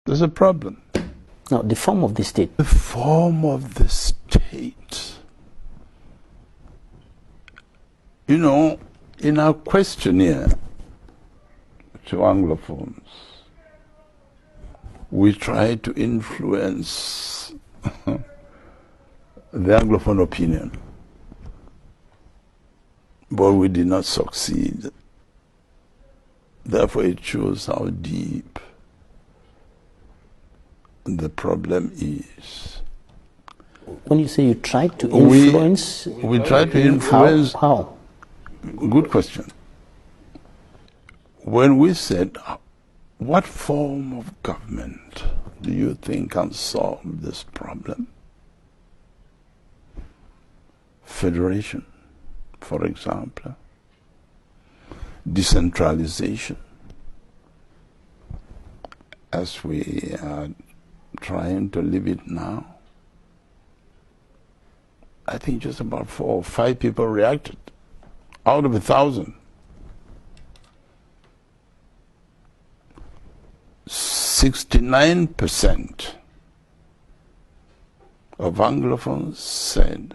There's a problem. No, the form of the state. The form of the state. You know, in our questionnaire to Anglophones, we try to influence the Anglophone opinion, but we did not succeed. Therefore, it shows how deep the problem is. When you say you tried to influence, we tried to influence. How? Good question. When we said, what form of government do you think can solve this problem? Federation, for example. Decentralization, as we are trying to live it now. I think just about 4 or 5 people reacted out of 1,000. 69% of Anglophones said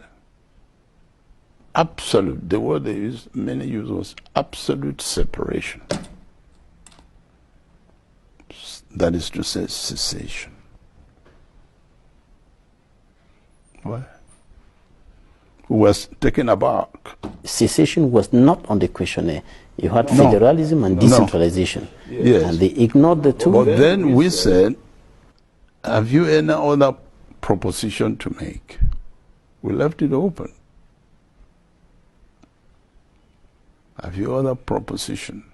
absolute, the word they used, many used was absolute separation. That is to say, cessation. What? Who was taken aback? Cessation was not on the questionnaire. You had federalism and decentralization. Yes. And they ignored the two. But then we said, have you any other proposition to make? We left it open. Have you other proposition?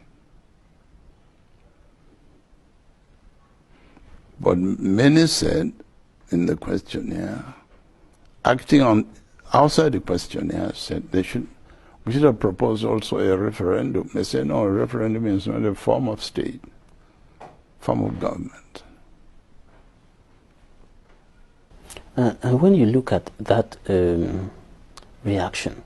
But many said in the questionnaire, acting on outside the questionnaire, said we should have proposed also a referendum. They said, no, a referendum is not a form of state, form of government. And when you look at that reaction,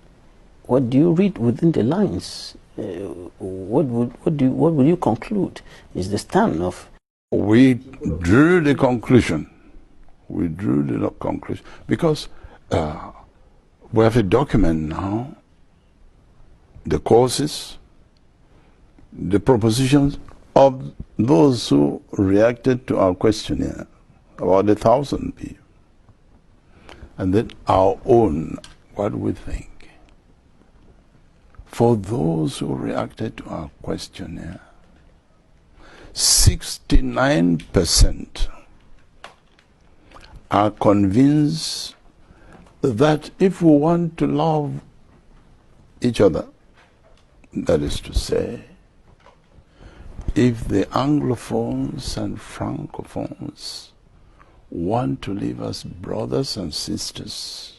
what do you read within the lines? What would you conclude is the stand of? We drew the conclusion. We drew the conclusion because we have a document now. The causes, the propositions of those who reacted to our questionnaire, about 1,000 people, and then our own, what we think. For those who reacted to our questionnaire, 69% are convinced that if we want to love each other, that is to say, if the Anglophones and Francophones want to live as brothers and sisters,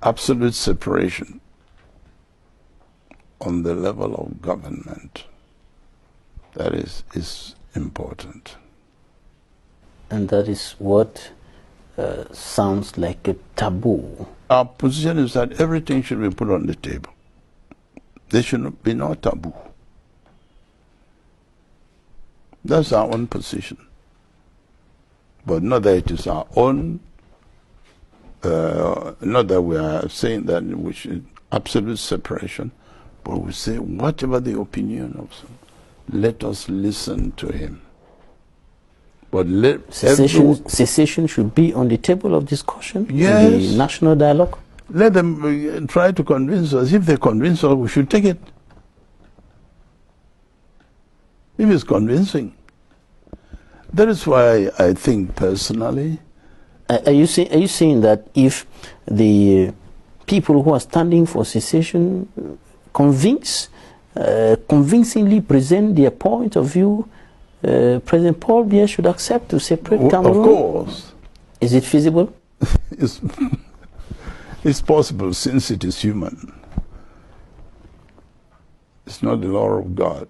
absolute separation on the level of government, that is important. And that is what sounds like a taboo. Our position is that everything should be put on the table. There should be no taboo. That's our own position. But not that it is our own, not that we are saying that we should absolute separation, but we say whatever the opinion of some, let us listen to him. But cessation should be on the table of discussion, yes, in the national dialogue. Let them try to convince us. If they convince us, we should take it. If it's convincing. That is why I think personally. Are you saying that if the people who are standing for secession convincingly present their point of view, President Paul Biya should accept to separate Cameroon? Of course. Is it feasible? It's possible, since it is human. It's not the law of God.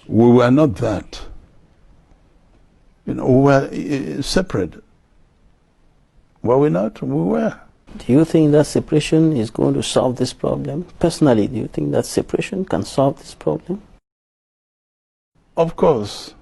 We were not that. You know, we were separate. Were we not? We were. Do you think that separation is going to solve this problem? Personally, do you think that separation can solve this problem? Of course,